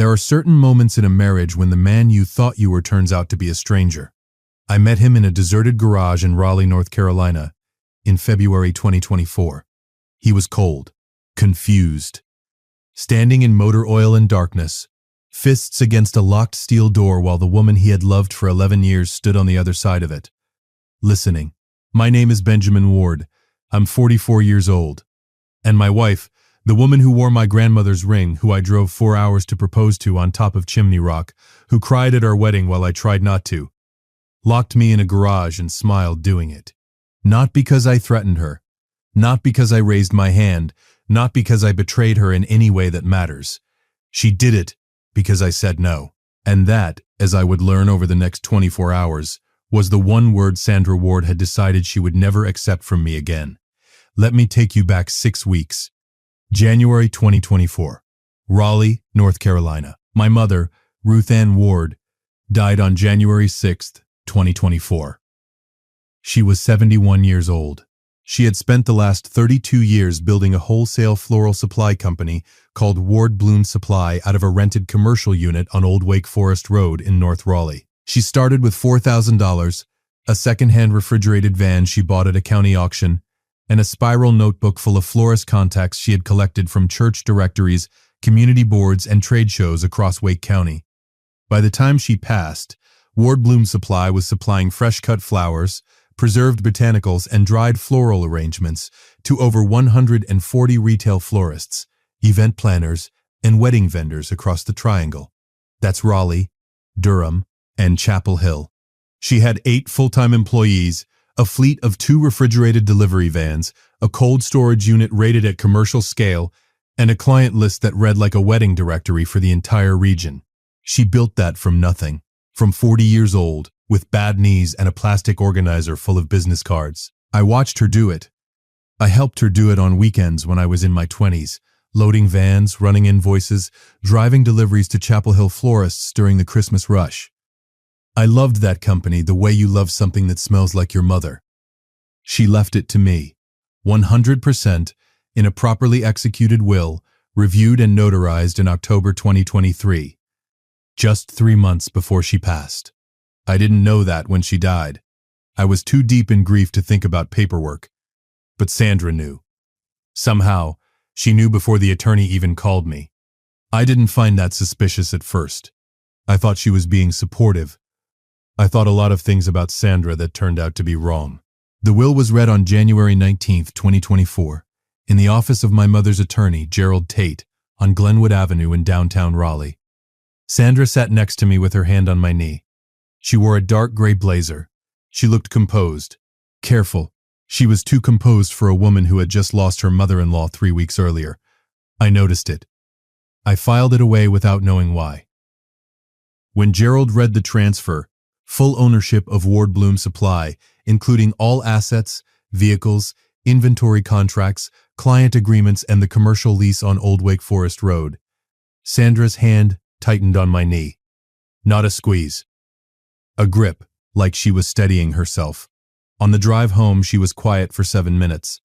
There are certain moments in a marriage when the man you thought you were turns out to be a stranger. I met him in a deserted garage in Raleigh, North Carolina, in February 2024. He was cold, confused, standing in motor oil and darkness, fists against a locked steel door while the woman he had loved for 11 years stood on the other side of it, listening. My name is Benjamin Ward. I'm 44 years old. And my wife, the woman who wore my grandmother's ring, who I drove 4 hours to propose to on top of Chimney Rock, who cried at our wedding while I tried not to, locked me in a garage and smiled doing it. Not because I threatened her, not because I raised my hand, not because I betrayed her in any way that matters. She did it because I said no. And that, as I would learn over the next 24 hours, was the one word Sandra Ward had decided she would never accept from me again. Let me take you back 6 weeks. January 2024. Raleigh, North Carolina. My mother, Ruth Ann Ward, died on January 6, 2024. She was 71 years old. She had spent the last 32 years building a wholesale floral supply company called Ward Bloom Supply out of a rented commercial unit on Old Wake Forest Road in North Raleigh. She started with $4,000, a second-hand refrigerated van she bought at a county auction, and a spiral notebook full of florist contacts she had collected from church directories, community boards, and trade shows across Wake County. By the time she passed, Ward Bloom Supply was supplying fresh-cut flowers, preserved botanicals, and dried floral arrangements to over 140 retail florists, event planners, and wedding vendors across the Triangle. That's Raleigh, Durham, and Chapel Hill. She had 8 full-time employees, a fleet of 2 refrigerated delivery vans, a cold storage unit rated at commercial scale, and a client list that read like a wedding directory for the entire region. She built that from nothing, from 40 years old, with bad knees and a plastic organizer full of business cards. I watched her do it. I helped her do it on weekends when I was in my 20s, loading vans, running invoices, driving deliveries to Chapel Hill florists during the Christmas rush. I loved that company the way you love something that smells like your mother. She left it to me, 100%, in a properly executed will, reviewed and notarized in October 2023, just 3 months before she passed. I didn't know that when she died. I was too deep in grief to think about paperwork. But Sandra knew. Somehow, she knew before the attorney even called me. I didn't find that suspicious at first. I thought she was being supportive. I thought a lot of things about Sandra that turned out to be wrong. The will was read on January 19, 2024, in the office of my mother's attorney, Gerald Tate, on Glenwood Avenue in downtown Raleigh. Sandra sat next to me with her hand on my knee. She wore a dark gray blazer. She looked composed, careful. She was too composed for a woman who had just lost her mother-in-law 3 weeks earlier. I noticed it. I filed it away without knowing why. When Gerald read the transfer, full ownership of Ward Bloom Supply, including all assets, vehicles, inventory contracts, client agreements, and the commercial lease on Old Wake Forest Road, Sandra's hand tightened on my knee. Not a squeeze. A grip, like she was steadying herself. On the drive home, she was quiet for 7 minutes.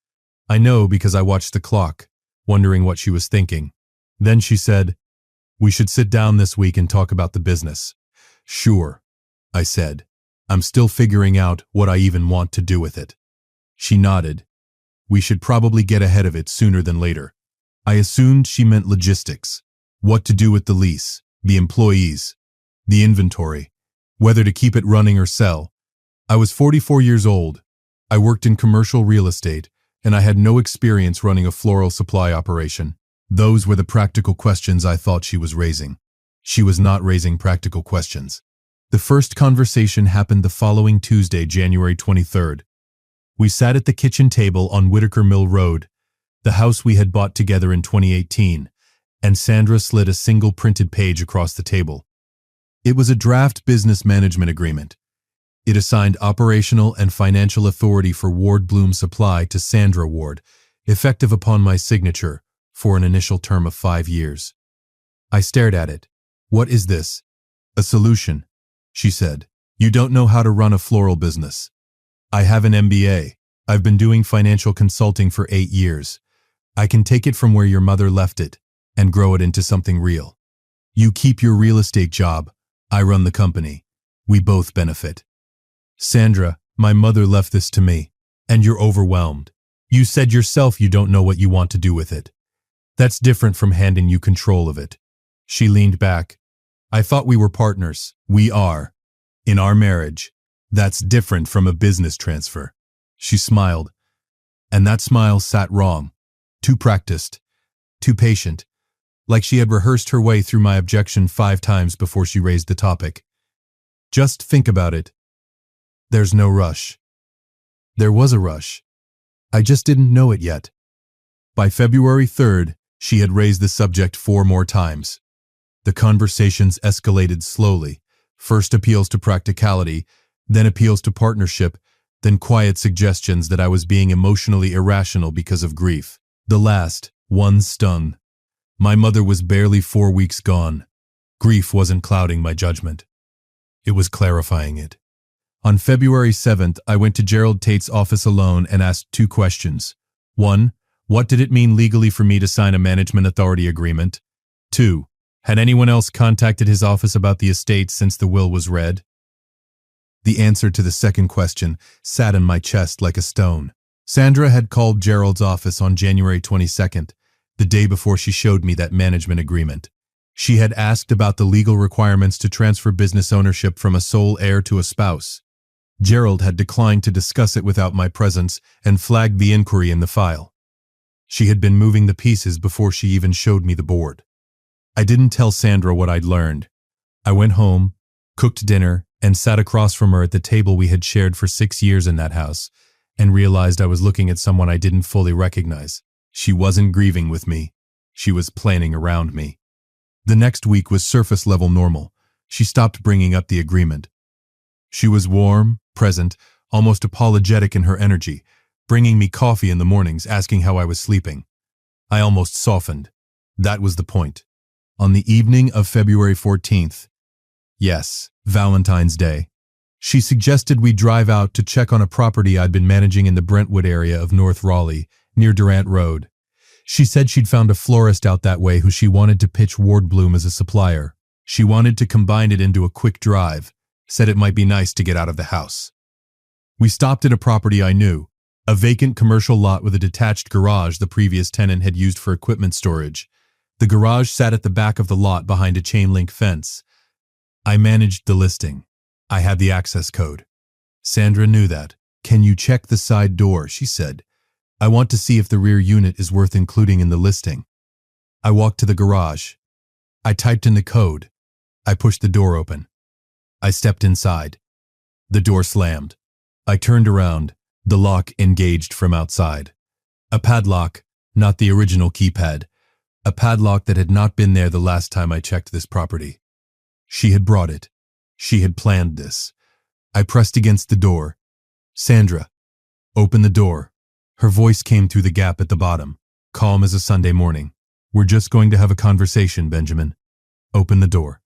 I know because I watched the clock, wondering what she was thinking. Then she said, "We should sit down this week and talk about the business." "Sure," I said. "I'm still figuring out what I even want to do with it." She nodded. "We should probably get ahead of it sooner than later." I assumed she meant logistics. What to do with the lease, the employees, the inventory, whether to keep it running or sell. I was 44 years old. I worked in commercial real estate, and I had no experience running a floral supply operation. Those were the practical questions I thought she was raising. She was not raising practical questions. The first conversation happened the following Tuesday, January 23rd. We sat at the kitchen table on Whitaker Mill Road, the house we had bought together in 2018, and Sandra slid a single printed page across the table. It was a draft business management agreement. It assigned operational and financial authority for Ward Bloom Supply to Sandra Ward, effective upon my signature, for an initial term of 5 years. I stared at it. "What is this?" "A solution," she said. "You don't know how to run a floral business." "I have an MBA. I've been doing financial consulting for 8 years. I can take it from where your mother left it and grow it into something real." You keep your real estate job. I run the company. We both benefit. Sandra, my mother left this to me, and you're overwhelmed. You said yourself you don't know what you want to do with it. That's different from handing you control of it. She leaned back. I thought we were partners. We are. In our marriage. That's different from a business transfer. She smiled. And that smile sat wrong. Too practiced. Too patient. Like she had rehearsed her way through my objection 5 times before she raised the topic. Just think about it. There's no rush. There was a rush. I just didn't know it yet. By February 3rd, she had raised the subject 4 more times. The conversations escalated slowly. First appeals to practicality, then appeals to partnership, then quiet suggestions that I was being emotionally irrational because of grief. The last one stung. My mother was barely 4 weeks gone. Grief wasn't clouding my judgment. It was clarifying it. On February 7th, I went to Gerald Tate's office alone and asked 2 questions. 1. What did it mean legally for me to sign a management authority agreement? 2. Had anyone else contacted his office about the estate since the will was read? The answer to the second question sat in my chest like a stone. Sandra had called Gerald's office on January 22nd, the day before she showed me that management agreement. She had asked about the legal requirements to transfer business ownership from a sole heir to a spouse. Gerald had declined to discuss it without my presence and flagged the inquiry in the file. She had been moving the pieces before she even showed me the board. I didn't tell Sandra what I'd learned. I went home, cooked dinner, and sat across from her at the table we had shared for 6 years in that house, and realized I was looking at someone I didn't fully recognize. She wasn't grieving with me. She was planning around me. The next week was surface-level normal. She stopped bringing up the agreement. She was warm, present, almost apologetic in her energy, bringing me coffee in the mornings, asking how I was sleeping. I almost softened. That was the point. On the evening of February 14th, yes, Valentine's Day, she suggested we drive out to check on a property I'd been managing in the Brentwood area of North Raleigh, near Durant Road. She said she'd found a florist out that way who she wanted to pitch Ward Bloom as a supplier. She wanted to combine it into a quick drive, said it might be nice to get out of the house. We stopped at a property I knew, a vacant commercial lot with a detached garage the previous tenant had used for equipment storage. The garage sat at the back of the lot behind a chain-link fence. I managed the listing. I had the access code. Sandra knew that. Can you check the side door, she said. I want to see if the rear unit is worth including in the listing. I walked to the garage. I typed in the code. I pushed the door open. I stepped inside. The door slammed. I turned around. The lock engaged from outside. A padlock, not the original keypad. A padlock that had not been there the last time I checked this property. She had brought it. She had planned this. I pressed against the door. Sandra, open the door. Her voice came through the gap at the bottom, calm as a Sunday morning. We're just going to have a conversation, Benjamin. Open the door.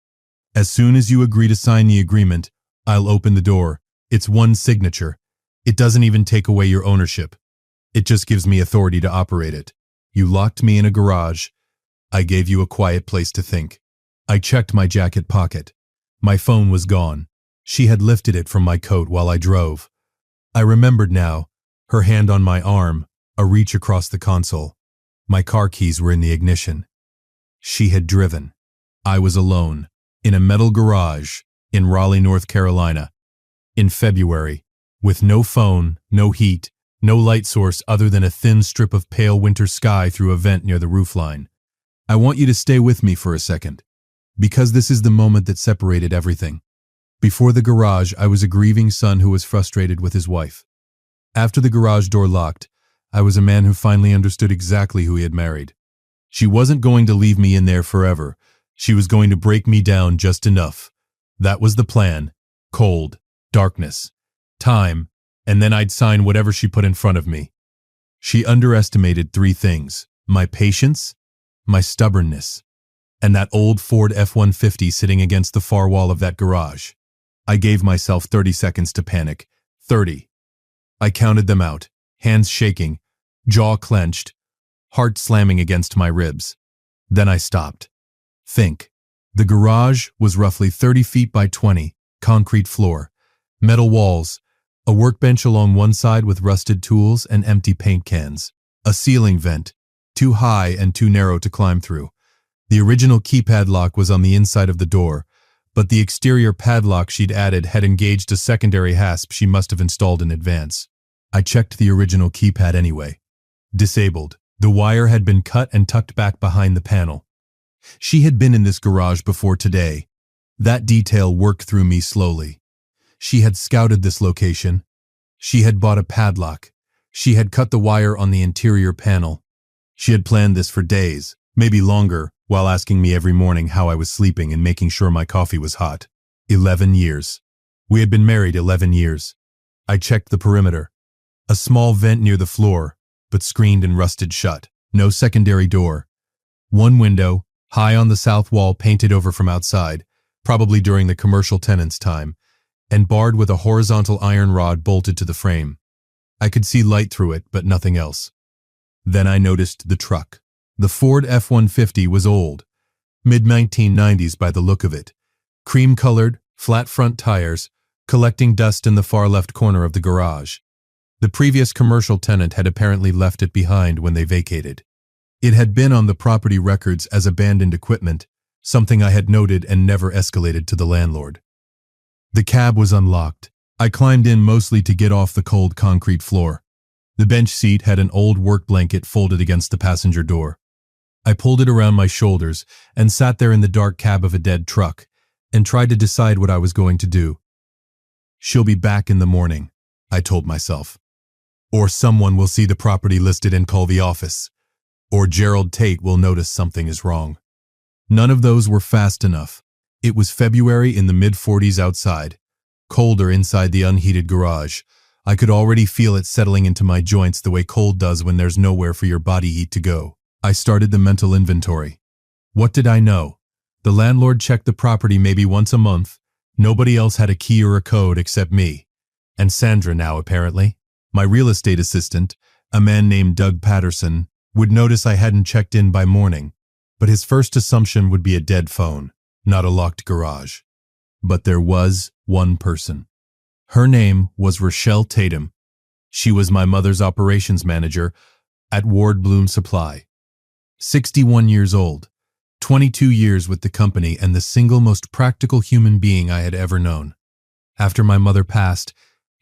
As soon as you agree to sign the agreement, I'll open the door. It's one signature. It doesn't even take away your ownership. It just gives me authority to operate it. You locked me in a garage. I gave you a quiet place to think. I checked my jacket pocket. My phone was gone. She had lifted it from my coat while I drove. I remembered now, her hand on my arm, a reach across the console. My car keys were in the ignition. She had driven. I was alone, in a metal garage, in Raleigh, North Carolina, in February, with no phone, no heat, no light source other than a thin strip of pale winter sky through a vent near the roofline. I want you to stay with me for a second, because this is the moment that separated everything. Before the garage, I was a grieving son who was frustrated with his wife. After the garage door locked, I was a man who finally understood exactly who he had married. She wasn't going to leave me in there forever. She was going to break me down just enough. That was the plan. Cold, darkness, time, and then I'd sign whatever she put in front of me. She underestimated 3 things: my patience, my stubbornness, and that old Ford F-150 sitting against the far wall of that garage. I gave myself 30 seconds to panic. 30. I counted them out, hands shaking, jaw clenched, heart slamming against my ribs. Then I stopped. Think. The garage was roughly 30 feet by 20, concrete floor, metal walls, a workbench along one side with rusted tools and empty paint cans, a ceiling vent, too high and too narrow to climb through. The original keypad lock was on the inside of the door, but the exterior padlock she'd added had engaged a secondary hasp she must have installed in advance. I checked the original keypad anyway. Disabled. The wire had been cut and tucked back behind the panel. She had been in this garage before today. That detail worked through me slowly. She had scouted this location. She had bought a padlock. She had cut the wire on the interior panel. She had planned this for days, maybe longer, while asking me every morning how I was sleeping and making sure my coffee was hot. 11 years. We had been married 11 years. I checked the perimeter. A small vent near the floor, but screened and rusted shut. No secondary door. One window, high on the south wall, painted over from outside, probably during the commercial tenants' time, and barred with a horizontal iron rod bolted to the frame. I could see light through it, but nothing else. Then I noticed the truck. The Ford F-150 was old, mid-1990s by the look of it. Cream-colored, flat front tires, collecting dust in the far left corner of the garage. The previous commercial tenant had apparently left it behind when they vacated. It had been on the property records as abandoned equipment, something I had noted and never escalated to the landlord. The cab was unlocked. I climbed in mostly to get off the cold concrete floor. The bench seat had an old work blanket folded against the passenger door. I pulled it around my shoulders and sat there in the dark cab of a dead truck and tried to decide what I was going to do. She'll be back in the morning, I told myself. Or someone will see the property listed and call the office. Or Gerald Tate will notice something is wrong. None of those were fast enough. It was February in the mid-40s outside, colder inside the unheated garage. I could already feel it settling into my joints the way cold does when there's nowhere for your body heat to go. I started the mental inventory. What did I know? The landlord checked the property maybe once a month. Nobody else had a key or a code except me. And Sandra now, apparently. My real estate assistant, a man named Doug Patterson, would notice I hadn't checked in by morning, but his first assumption would be a dead phone, not a locked garage. But there was one person. Her name was Rochelle Tatum. She was my mother's operations manager at Ward Bloom Supply. 61 years old, 22 years with the company, and the single most practical human being I had ever known. After my mother passed,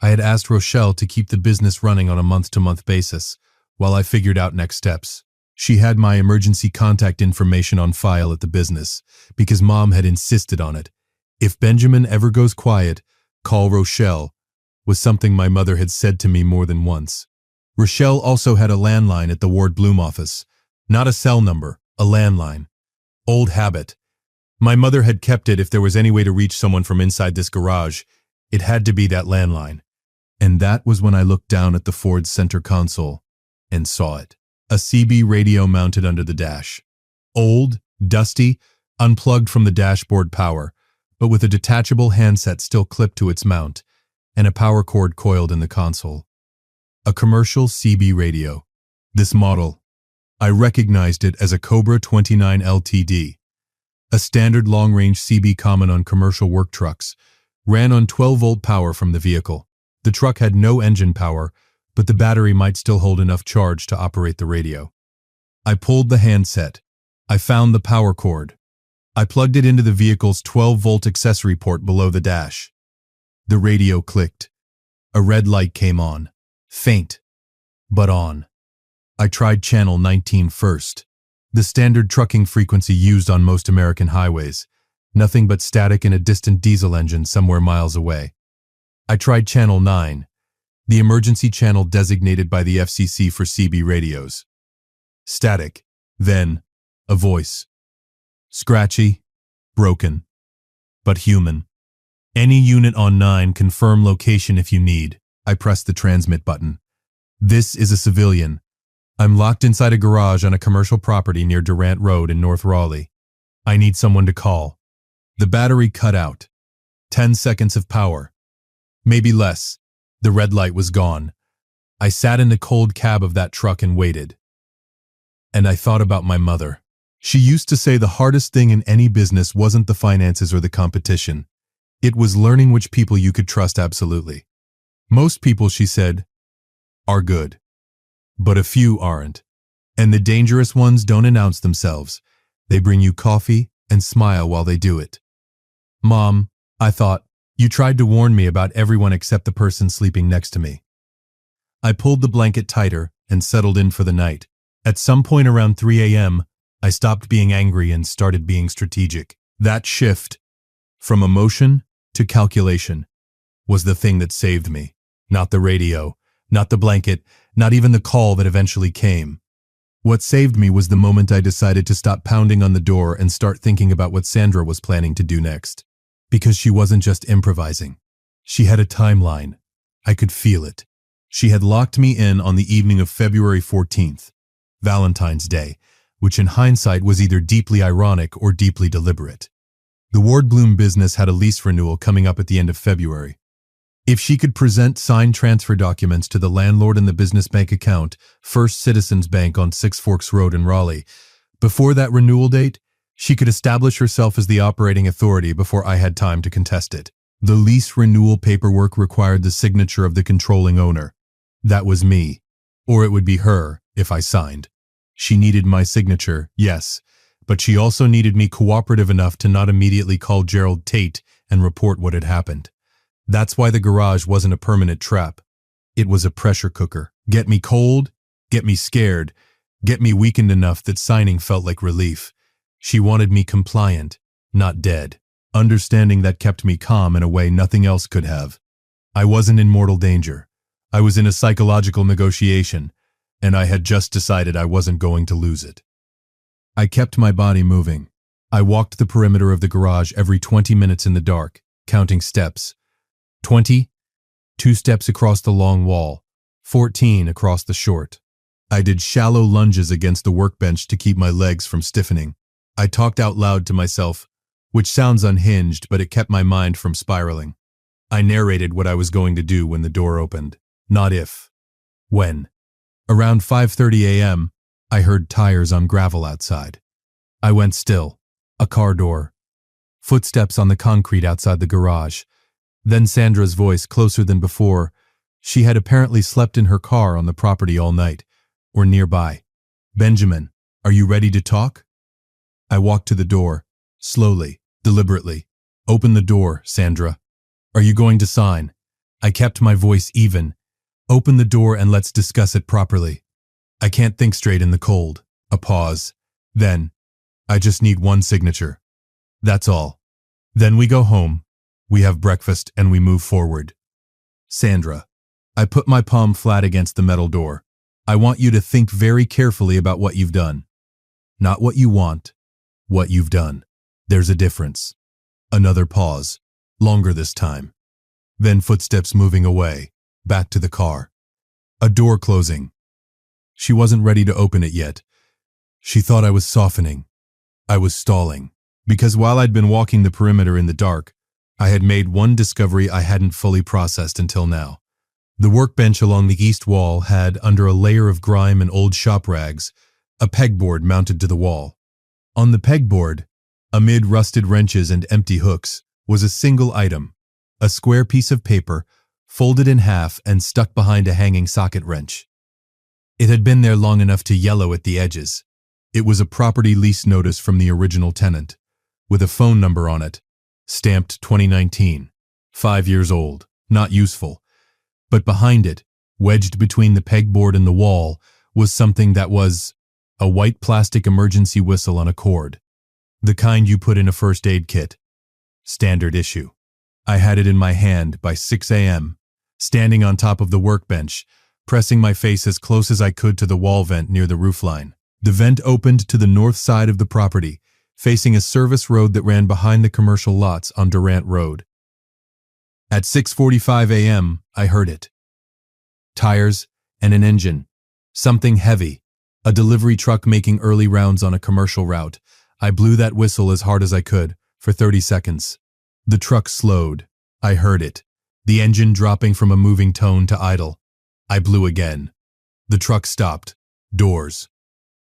I had asked Rochelle to keep the business running on a month-to-month basis while I figured out next steps. She had my emergency contact information on file at the business because Mom had insisted on it. If Benjamin ever goes quiet, call Rochelle, was something my mother had said to me more than once. Rochelle also had a landline at the Ward Bloom office. Not a cell number, a landline. Old habit. My mother had kept it if there was any way to reach someone from inside this garage. It had to be that landline. And that was when I looked down at the Ford's center console and saw it. A CB radio mounted under the dash. Old, dusty, unplugged from the dashboard power, but with a detachable handset still clipped to its mount, and a power cord coiled in the console. A commercial CB radio. This model, I recognized it as a Cobra 29 LTD. A standard long-range CB common on commercial work trucks, ran on 12-volt power from the vehicle. The truck had no engine power, but the battery might still hold enough charge to operate the radio. I pulled the handset. I found the power cord. I plugged it into the vehicle's 12-volt accessory port below the dash. The radio clicked. A red light came on. Faint, but on. I tried channel 19 first. The standard trucking frequency used on most American highways. Nothing but static and a distant diesel engine somewhere miles away. I tried channel 9, the emergency channel designated by the FCC for CB radios. Static. Then, a voice. Scratchy, broken, but human. Any unit on 9, confirm location if you need. I pressed the transmit button. This is a civilian. I'm locked inside a garage on a commercial property near Durant Road in North Raleigh. I need someone to call. The battery cut out. 10 seconds of power. Maybe less. The red light was gone. I sat in the cold cab of that truck and waited. And I thought about my mother. She used to say the hardest thing in any business wasn't the finances or the competition. It was learning which people you could trust absolutely. Most people, she said, are good, but a few aren't. And the dangerous ones don't announce themselves. They bring you coffee and smile while they do it. Mom, I thought, you tried to warn me about everyone except the person sleeping next to me. I pulled the blanket tighter and settled in for the night. At some point around 3 a.m., I stopped being angry and started being strategic. That shift, from emotion to calculation, was the thing that saved me. Not the radio, not the blanket, not even the call that eventually came. What saved me was the moment I decided to stop pounding on the door and start thinking about what Sandra was planning to do next. Because she wasn't just improvising. She had a timeline. I could feel it. She had locked me in on the evening of February 14th, Valentine's Day, which in hindsight was either deeply ironic or deeply deliberate. The Ward Bloom business had a lease renewal coming up at the end of February. If she could present signed transfer documents to the landlord and the business bank account, First Citizens Bank on Six Forks Road in Raleigh, before that renewal date, she could establish herself as the operating authority before I had time to contest it. The lease renewal paperwork required the signature of the controlling owner. That was me, or it would be her if I signed. She needed my signature, yes, but she also needed me cooperative enough to not immediately call Gerald Tate and report what had happened. That's why the garage wasn't a permanent trap. It was a pressure cooker. Get me cold, get me scared, get me weakened enough that signing felt like relief. She wanted me compliant, not dead. Understanding that kept me calm in a way nothing else could have. I wasn't in mortal danger. I was in a psychological negotiation, and I had just decided I wasn't going to lose it. I kept my body moving. I walked the perimeter of the garage every 20 minutes in the dark, counting steps. 20, 2 steps across the long wall, 14 across the short. I did shallow lunges against the workbench to keep my legs from stiffening. I talked out loud to myself, which sounds unhinged, but it kept my mind from spiraling. I narrated what I was going to do when the door opened. Not if. When. Around 5:30 a.m., I heard tires on gravel outside. I went still. A car door. Footsteps on the concrete outside the garage. Then Sandra's voice, closer than before. She had apparently slept in her car on the property all night, or nearby. Benjamin, are you ready to talk? I walked to the door, slowly, deliberately. Open the door, Sandra. Are you going to sign? I kept my voice even. Open the door and let's discuss it properly. I can't think straight in the cold. A pause. Then, I just need one signature. That's all. Then we go home. We have breakfast and we move forward. Sandra. I put my palm flat against the metal door. I want you to think very carefully about what you've done. Not what you want, what you've done. There's a difference. Another pause. Longer this time. Then footsteps moving away, back to the car. A door closing. She wasn't ready to open it yet. She thought I was softening. I was stalling. Because while I'd been walking the perimeter in the dark, I had made one discovery I hadn't fully processed until now. The workbench along the east wall had, under a layer of grime and old shop rags, a pegboard mounted to the wall. On the pegboard, amid rusted wrenches and empty hooks, was a single item, a square piece of paper, folded in half and stuck behind a hanging socket wrench. It had been there long enough to yellow at the edges. It was a property lease notice from the original tenant, with a phone number on it, stamped 2019, 5 years old, not useful. But behind it, wedged between the pegboard and the wall, was something that was a white plastic emergency whistle on a cord. The kind you put in a first aid kit. Standard issue. I had it in my hand by 6 a.m., standing on top of the workbench, pressing my face as close as I could to the wall vent near the roofline. The vent opened to the north side of the property, facing a service road that ran behind the commercial lots on Durant Road. At 6:45 a.m., I heard it. Tires and an engine. Something heavy. A delivery truck making early rounds on a commercial route. I blew that whistle as hard as I could, for 30 seconds. The truck slowed. I heard it. The engine dropping from a moving tone to idle. I blew again. The truck stopped. Doors.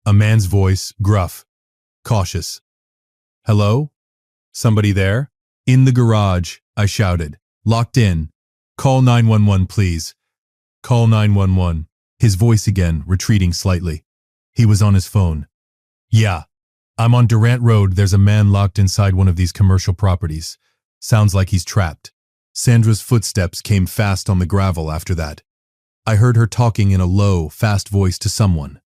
A man's voice, gruff. cautious. Hello? Somebody there? In the garage, I shouted. Locked in. Call 911, please. Call 911. His voice again, retreating slightly. He was on his phone. Yeah. I'm on Durant Road. There's a man locked inside one of these commercial properties. Sounds like he's trapped. Sandra's footsteps came fast on the gravel after that. I heard her talking in a low, fast voice to someone.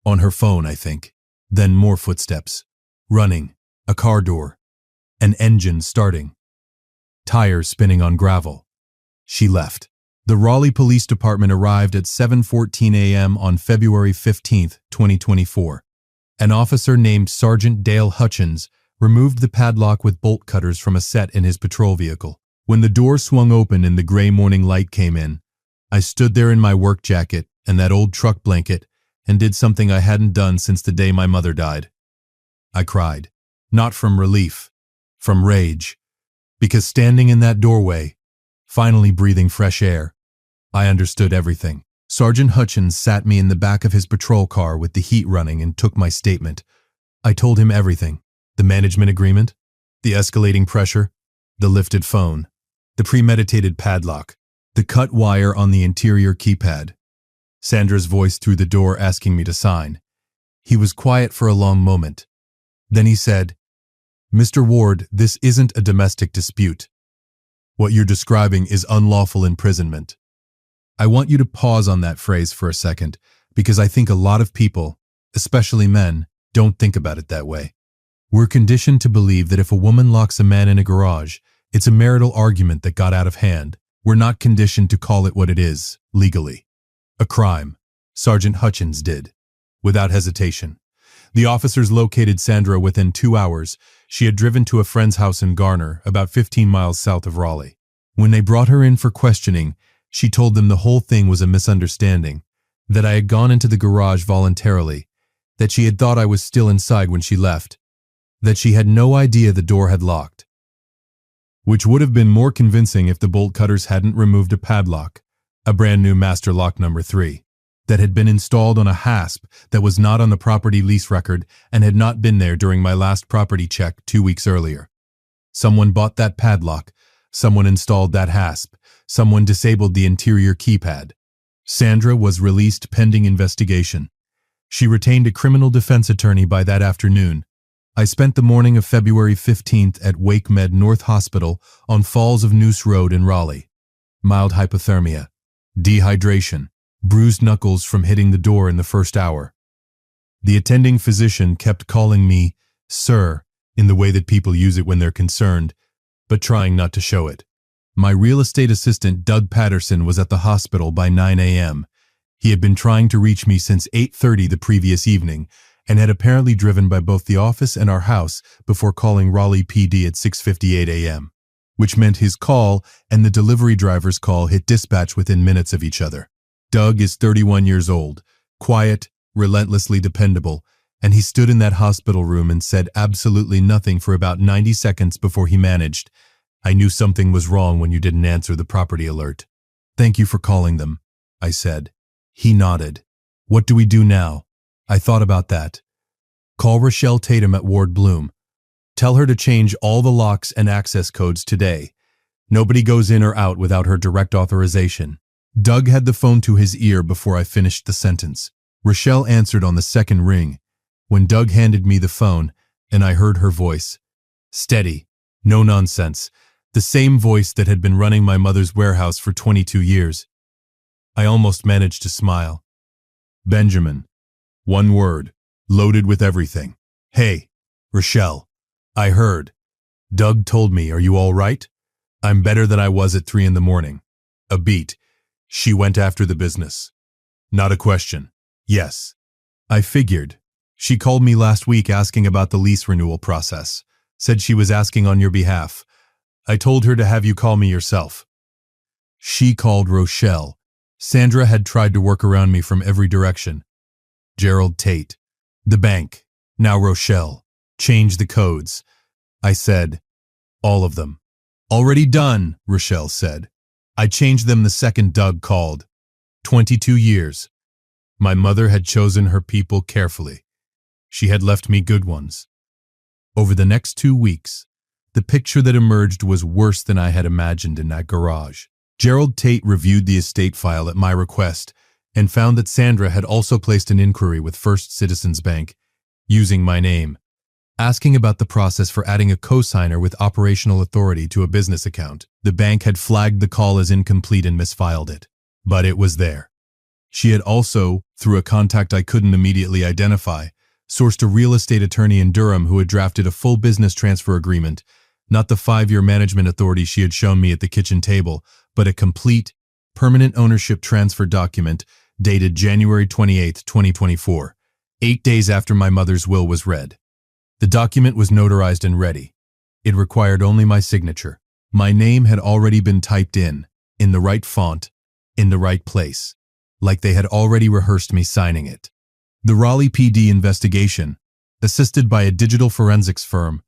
On her phone, I think. Then more footsteps. Running. A car door. An engine starting. Tires spinning on gravel. She left. The Raleigh Police Department arrived at 7:14 a.m. on February 15, 2024. An officer named Sergeant Dale Hutchins removed the padlock with bolt cutters from a set in his patrol vehicle. When the door swung open and the gray morning light came in, I stood there in my work jacket and that old truck blanket and did something I hadn't done since the day my mother died. I cried. Not from relief, from rage. Because standing in that doorway, finally breathing fresh air, I understood everything. Sergeant Hutchins sat me in the back of his patrol car with the heat running and took my statement. I told him everything. The management agreement, the escalating pressure, the lifted phone, the premeditated padlock, the cut wire on the interior keypad. Sandra's voice through the door asking me to sign. He was quiet for a long moment. Then he said, "Mr. Ward, this isn't a domestic dispute. What you're describing is unlawful imprisonment." I want you to pause on that phrase for a second, because I think a lot of people, especially men, don't think about it that way. We're conditioned to believe that if a woman locks a man in a garage, it's a marital argument that got out of hand. We're not conditioned to call it what it is, legally. A crime. Sergeant Hutchins did. Without hesitation. The officers located Sandra within 2 hours. She had driven to a friend's house in Garner, about 15 miles south of Raleigh. When they brought her in for questioning, she told them the whole thing was a misunderstanding, that I had gone into the garage voluntarily, that she had thought I was still inside when she left, that she had no idea the door had locked. Which would have been more convincing if the bolt cutters hadn't removed a padlock, a brand new master lock number 3, that had been installed on a hasp that was not on the property lease record and had not been there during my last property check 2 weeks earlier. Someone bought that padlock, someone installed that hasp, someone disabled the interior keypad. Sandra was released pending investigation. She retained a criminal defense attorney by that afternoon. I spent the morning of February 15th at Wake Med North Hospital on Falls of Noose Road in Raleigh. Mild hypothermia, dehydration, bruised knuckles from hitting the door in the first hour. The attending physician kept calling me "sir" in the way that people use it when they're concerned, but trying not to show it. My real estate assistant, Doug Patterson, was at the hospital by 9 a.m. He had been trying to reach me since 8:30 the previous evening and had apparently driven by both the office and our house before calling Raleigh PD at 6:58 a.m., which meant his call and the delivery driver's call hit dispatch within minutes of each other. Doug is 31 years old, quiet, relentlessly dependable, and he stood in that hospital room and said absolutely nothing for about 90 seconds before he managed, "I knew something was wrong when you didn't answer the property alert. Thank you for calling them," I said. He nodded. "What do we do now?" I thought about that. Call Rochelle Tatum at Ward Bloom. Tell her to change all the locks and access codes today. Nobody goes in or out without her direct authorization. Doug had the phone to his ear before I finished the sentence. Rochelle answered on the second ring. When Doug handed me the phone, and I heard her voice. Steady, no nonsense. The same voice that had been running my mother's warehouse for 22 years. I almost managed to smile. "Benjamin." One word, loaded with everything. "Hey, Rochelle. I heard. Doug told me, are you all right? I'm better than I was at 3 in the morning. A beat. She went after the business. Not a question. Yes. I figured. She called me last week asking about the lease renewal process. Said she was asking on your behalf. I told her to have you call me yourself." She called Rochelle. Sandra had tried to work around me from every direction. Gerald Tate. The bank. Now Rochelle. Change the codes. I said, "All of them." "Already done," Rochelle said. "I changed them the second Doug called. 22 years. My mother had chosen her people carefully. She had left me good ones. Over the next 2 weeks, the picture that emerged was worse than I had imagined in that garage. Gerald Tate reviewed the estate file at my request and found that Sandra had also placed an inquiry with First Citizens Bank using my name, asking about the process for adding a cosigner with operational authority to a business account. The bank had flagged the call as incomplete and misfiled it, but it was there. She had also, through a contact I couldn't immediately identify, sourced a real estate attorney in Durham who had drafted a full business transfer agreement, not the 5-year management authority she had shown me at the kitchen table, but a complete, permanent ownership transfer document dated January 28, 2024, 8 days after my mother's will was read. The document was notarized and ready. It required only my signature. My name had already been typed in the right font, in the right place, like they had already rehearsed me signing it. The Raleigh PD investigation, assisted by a digital forensics firm,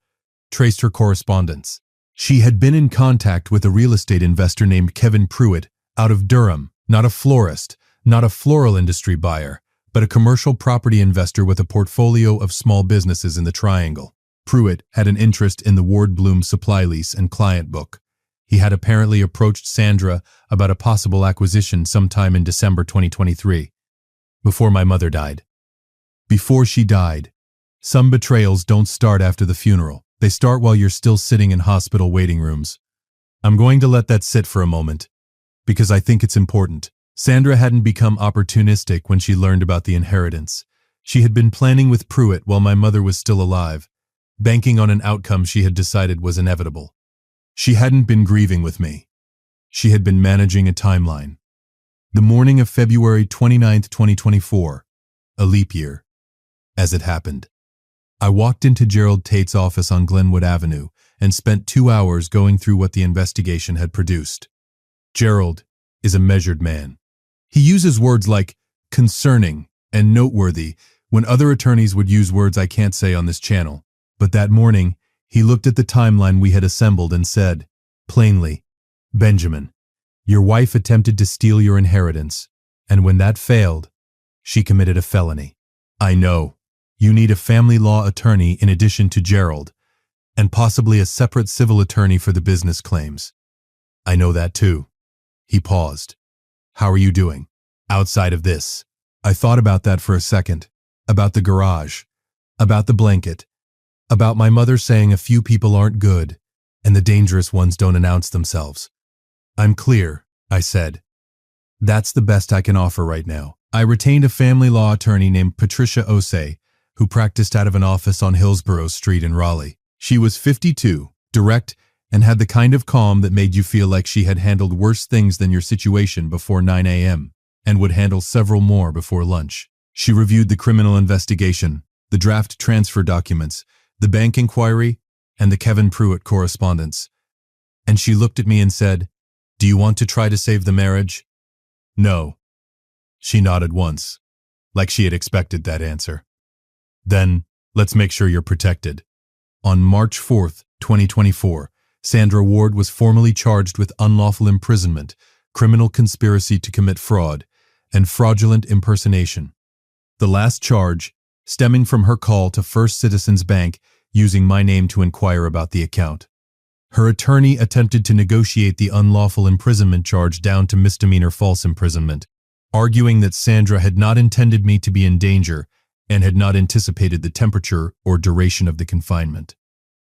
traced her correspondence. She had been in contact with a real estate investor named Kevin Pruitt out of Durham, not a florist, not a floral industry buyer, but a commercial property investor with a portfolio of small businesses in the Triangle. Pruitt had an interest in the Ward Bloom supply lease and client book. He had apparently approached Sandra about a possible acquisition sometime in December 2023, before my mother died. Before she died, some betrayals don't start after the funeral. They start while you're still sitting in hospital waiting rooms. I'm going to let that sit for a moment, because I think it's important. Sandra hadn't become opportunistic when she learned about the inheritance. She had been planning with Pruitt while my mother was still alive, banking on an outcome she had decided was inevitable. She hadn't been grieving with me. She had been managing a timeline. The morning of February 29, 2024, a leap year, as it happened. I walked into Gerald Tate's office on Glenwood Avenue and spent 2 hours going through what the investigation had produced. Gerald is a measured man. He uses words like concerning and noteworthy when other attorneys would use words I can't say on this channel. But that morning, he looked at the timeline we had assembled and said, plainly, Benjamin, your wife attempted to steal your inheritance, and when that failed, she committed a felony. I know. You need a family law attorney in addition to Gerald, and possibly a separate civil attorney for the business claims. I know that too. He paused. How are you doing? Outside of this. I thought about that for a second. About the garage. About the blanket. About my mother saying a few people aren't good, and the dangerous ones don't announce themselves. I'm clear, I said. That's the best I can offer right now. I retained a family law attorney named Patricia Osei, who practiced out of an office on Hillsborough Street in Raleigh. She was 52, direct, and had the kind of calm that made you feel like she had handled worse things than your situation before 9 a.m., and would handle several more before lunch. She reviewed the criminal investigation, the draft transfer documents, the bank inquiry, and the Kevin Pruitt correspondence. And she looked at me and said, "Do you want to try to save the marriage?" No. She nodded once, like she had expected that answer. Then, let's make sure you're protected. On March 4th, 2024, Sandra Ward was formally charged with unlawful imprisonment, criminal conspiracy to commit fraud, and fraudulent impersonation. The last charge, stemming from her call to First Citizens Bank using my name to inquire about the account. Her attorney attempted to negotiate the unlawful imprisonment charge down to misdemeanor false imprisonment, arguing that Sandra had not intended me to be in danger and had not anticipated the temperature or duration of the confinement.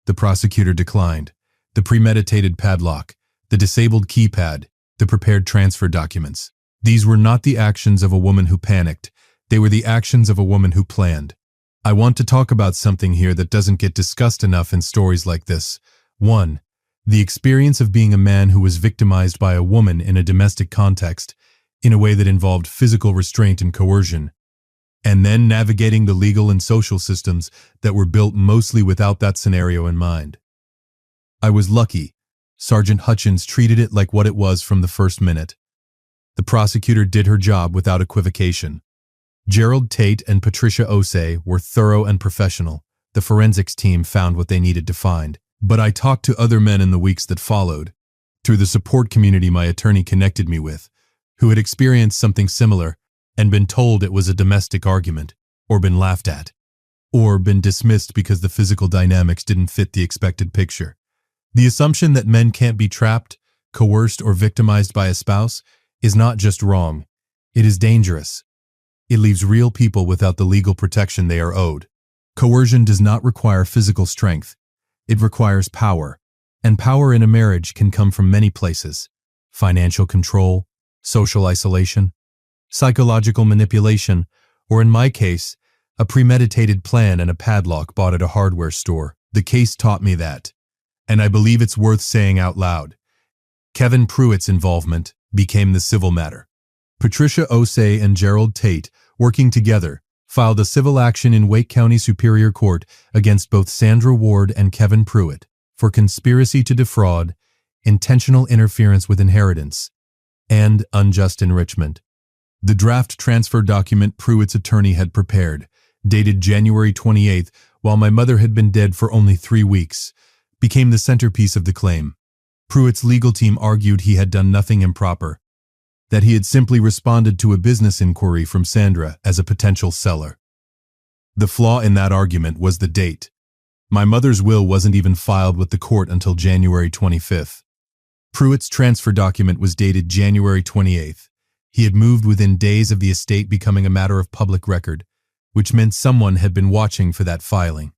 The prosecutor declined. The premeditated padlock, the disabled keypad, the prepared transfer documents. These were not the actions of a woman who panicked. They were the actions of a woman who planned. I want to talk about something here that doesn't get discussed enough in stories like this. 1. The experience of being a man who was victimized by a woman in a domestic context, in a way that involved physical restraint and coercion, and then navigating the legal and social systems that were built mostly without that scenario in mind. I was lucky. Sergeant Hutchins treated it like what it was from the first minute. The prosecutor did her job without equivocation. Gerald Tate and Patricia Osei were thorough and professional. The forensics team found what they needed to find. But I talked to other men in the weeks that followed, through the support community my attorney connected me with, who had experienced something similar and been told it was a domestic argument, or been laughed at, or been dismissed because the physical dynamics didn't fit the expected picture. The assumption that men can't be trapped, coerced, or victimized by a spouse is not just wrong, it is dangerous. It leaves real people without the legal protection they are owed. Coercion does not require physical strength. It requires power, and power in a marriage can come from many places: financial control, social isolation, psychological manipulation, or in my case, a premeditated plan and a padlock bought at a hardware store. The case taught me that, and I believe it's worth saying out loud. Kevin Pruitt's involvement became the civil matter. Patricia Osei and Gerald Tate, working together, filed a civil action in Wake County Superior Court against both Sandra Ward and Kevin Pruitt for conspiracy to defraud, intentional interference with inheritance, and unjust enrichment. The draft transfer document Pruitt's attorney had prepared, dated January 28th, while my mother had been dead for only 3 weeks, became the centerpiece of the claim. Pruitt's legal team argued he had done nothing improper, that he had simply responded to a business inquiry from Sandra as a potential seller. The flaw in that argument was the date. My mother's will wasn't even filed with the court until January 25th. Pruitt's transfer document was dated January 28th. He had moved within days of the estate becoming a matter of public record, which meant someone had been watching for that filing.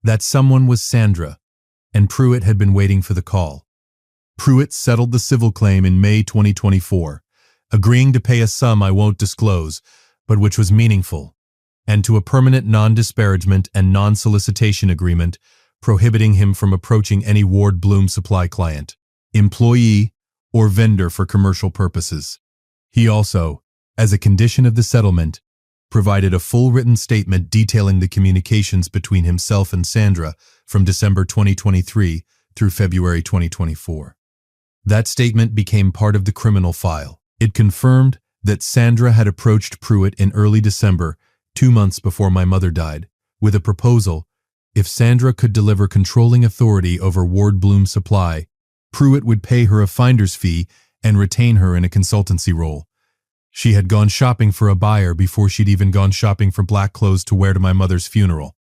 That someone was Sandra, and Pruitt had been waiting for the call. Pruitt settled the civil claim in May 2024, agreeing to pay a sum I won't disclose, but which was meaningful, and to a permanent non-disparagement and non-solicitation agreement prohibiting him from approaching any Ward Bloom supply client, employee, or vendor for commercial purposes. He also, as a condition of the settlement, provided a full written statement detailing the communications between himself and Sandra from December 2023 through February 2024. That statement became part of the criminal file. It confirmed that Sandra had approached Pruitt in early December, 2 months before my mother died, with a proposal: if Sandra could deliver controlling authority over Ward Bloom Supply, Pruitt would pay her a finder's fee and retain her in a consultancy role. She had gone shopping for a buyer before she'd even gone shopping for black clothes to wear to my mother's funeral.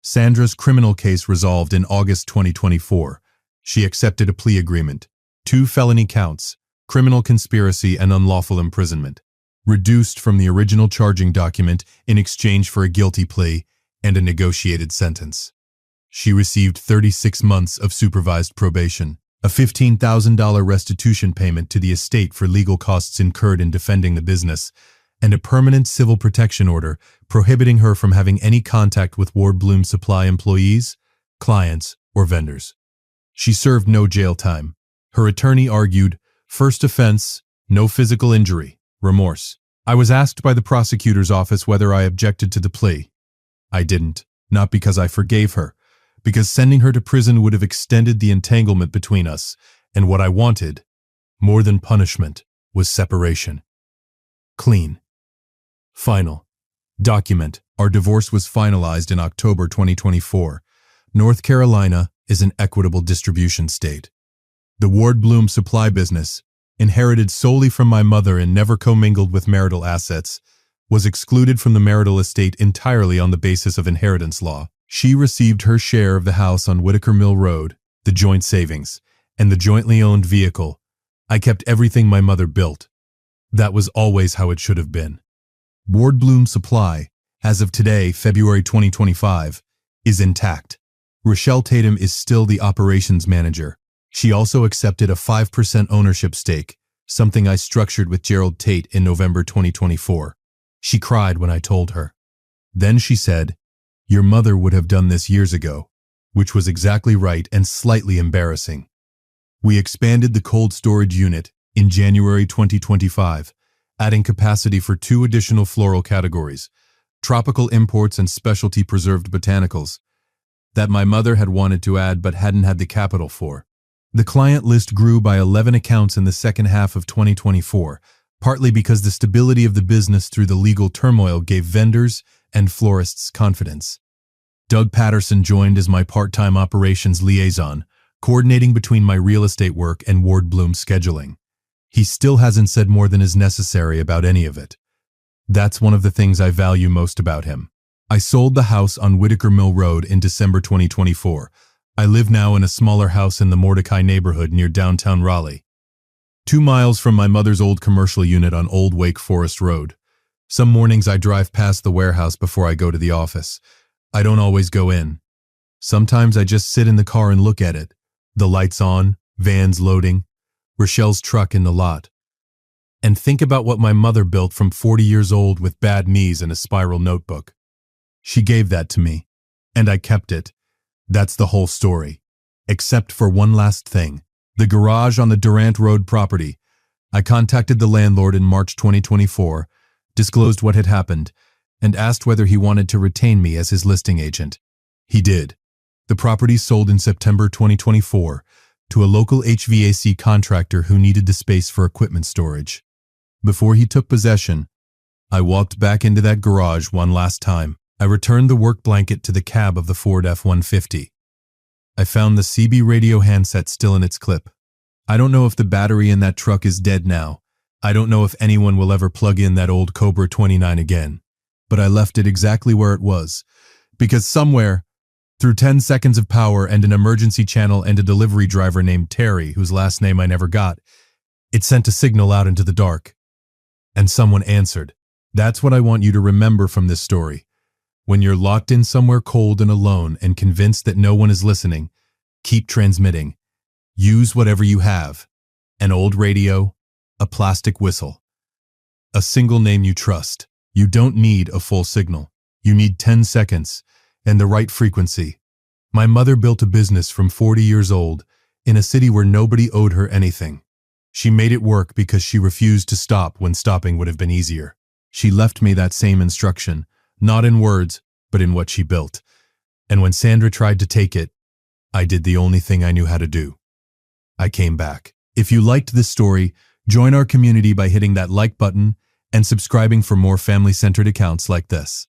Sandra's criminal case resolved in August 2024. She accepted a plea agreement, 2 felony counts, criminal conspiracy and unlawful imprisonment, reduced from the original charging document in exchange for a guilty plea and a negotiated sentence. She received 36 months of supervised probation, a $15,000 restitution payment to the estate for legal costs incurred in defending the business, and a permanent civil protection order prohibiting her from having any contact with Ward Bloom Supply employees, clients, or vendors. She served no jail time. Her attorney argued, first offense, no physical injury, remorse. I was asked by the prosecutor's office whether I objected to the plea. I didn't, not because I forgave her, because sending her to prison would have extended the entanglement between us, and what I wanted, more than punishment, was separation. Clean. Final. Document. Our divorce was finalized in October 2024. North Carolina is an equitable distribution state. The Ward Bloom Supply business, inherited solely from my mother and never commingled with marital assets, was excluded from the marital estate entirely on the basis of inheritance law. She received her share of the house on Whitaker Mill Road, the joint savings, and the jointly owned vehicle. I kept everything my mother built. That was always how it should have been. Ward Bloom Supply, as of today, February 2025, is intact. Rochelle Tatum is still the operations manager. She also accepted a 5% ownership stake, something I structured with Gerald Tate in November 2024. She cried when I told her. Then she said, "Your mother would have done this years ago," which was exactly right and slightly embarrassing. We expanded the cold storage unit in January 2025, adding capacity for 2 additional floral categories, tropical imports and specialty preserved botanicals, that my mother had wanted to add but hadn't had the capital for. The client list grew by 11 accounts in the second half of 2024, partly because the stability of the business through the legal turmoil gave vendors and florists confidence. Doug Patterson joined as my part-time operations liaison, coordinating between my real estate work and Ward Bloom scheduling. He still hasn't said more than is necessary about any of it. That's one of the things I value most about him. I sold the house on Whitaker Mill Road in December 2024. I live now in a smaller house in the Mordecai neighborhood near downtown Raleigh, 2 miles from my mother's old commercial unit on Old Wake Forest Road. Some mornings I drive past the warehouse before I go to the office. I don't always go in. Sometimes I just sit in the car and look at it. The lights on, vans loading, Rochelle's truck in the lot. And think about what my mother built from 40 years old with bad knees and a spiral notebook. She gave that to me, and I kept it. That's the whole story. Except for one last thing. The garage on the Durant Road property. I contacted the landlord in March 2024, disclosed what had happened, and asked whether he wanted to retain me as his listing agent. He did. The property sold in September 2024 to a local HVAC contractor who needed the space for equipment storage. Before he took possession, I walked back into that garage one last time. I returned the work blanket to the cab of the Ford F-150. I found the CB radio handset still in its clip. I don't know if the battery in that truck is dead now. I don't know if anyone will ever plug in that old Cobra 29 again. But I left it exactly where it was. Because somewhere, through 10 seconds of power and an emergency channel and a delivery driver named Terry, whose last name I never got, it sent a signal out into the dark. And someone answered. That's what I want you to remember from this story. When you're locked in somewhere cold and alone and convinced that no one is listening, keep transmitting. Use whatever you have. An old radio, a plastic whistle, a single name you trust. You don't need a full signal. You need 10 seconds and the right frequency. My mother built a business from 40 years old in a city where nobody owed her anything. She made it work because she refused to stop when stopping would have been easier. She left me that same instruction, not in words, but in what she built. And when Sandra tried to take it, I did the only thing I knew how to do. I came back. If you liked this story, join our community by hitting that like button and subscribing for more family-centered accounts like this.